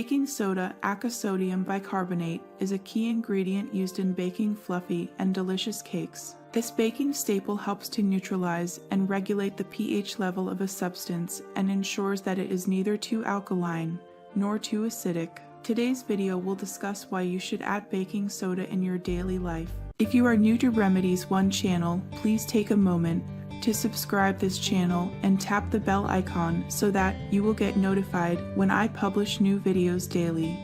Baking soda, sodium bicarbonate, is a key ingredient used in baking fluffy and delicious cakes. This baking staple helps to neutralize and regulate the pH level of a substance and ensures that it is neither too alkaline nor too acidic. Today's video will discuss why you should add baking soda in your daily life. If you are new to Remedies 1 channel, please take a moment to subscribe this channel and tap the bell icon so that you will get notified when I publish new videos daily.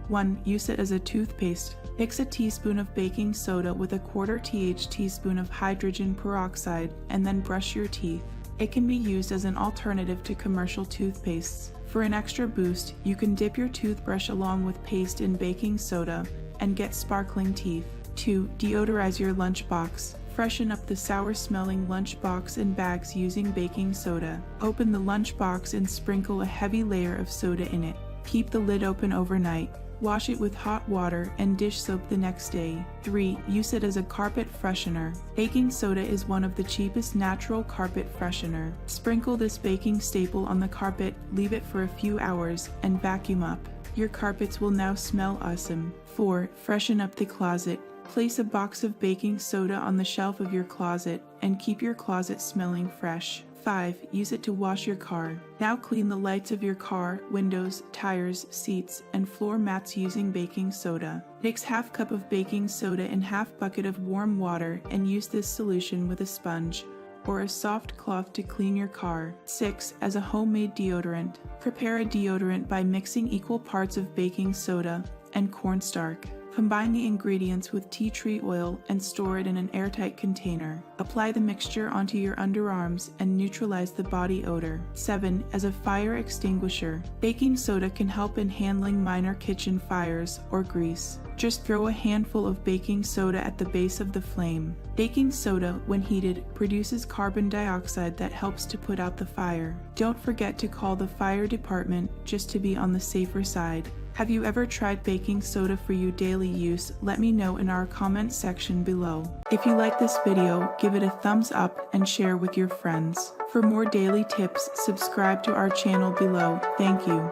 1. Use it as a toothpaste. Mix a teaspoon of baking soda with a 1/4 teaspoon of hydrogen peroxide and then brush your teeth. It can be used as an alternative to commercial toothpastes. For an extra boost, you can dip your toothbrush along with paste in baking soda and get sparkling teeth. 2. Deodorize your lunchbox. Freshen up the sour-smelling lunchbox and bags using baking soda. Open the lunchbox and sprinkle a heavy layer of soda in it. Keep the lid open overnight. Wash it with hot water and dish soap the next day. 3. Use it as a carpet freshener. Baking soda is one of the cheapest natural carpet freshener. Sprinkle this baking staple on the carpet, leave it for a few hours, and vacuum up. Your carpets will now smell awesome. 4. Freshen up the closet. Place a box of baking soda on the shelf of your closet and keep your closet smelling fresh. 5. Use it to wash your car. Now clean the lights of your car, windows, tires, seats, and floor mats using baking soda. Mix ½ cup of baking soda in ½ bucket of warm water and use this solution with a sponge or a soft cloth to clean your car. 6. As a homemade deodorant. Prepare a deodorant by mixing equal parts of baking soda and cornstarch. Combine the ingredients with tea tree oil and store it in an airtight container. Apply the mixture onto your underarms and neutralize the body odor. 7. As a fire extinguisher. Baking soda can help in handling minor kitchen fires or grease. Just throw a handful of baking soda at the base of the flame. Baking soda, when heated, produces carbon dioxide that helps to put out the fire. Don't forget to call the fire department just to be on the safer side. Have you ever tried baking soda for your daily use? Let me know in our comment section below. If you like this video, give it a thumbs up and share with your friends. For more daily tips, subscribe to our channel below. Thank you.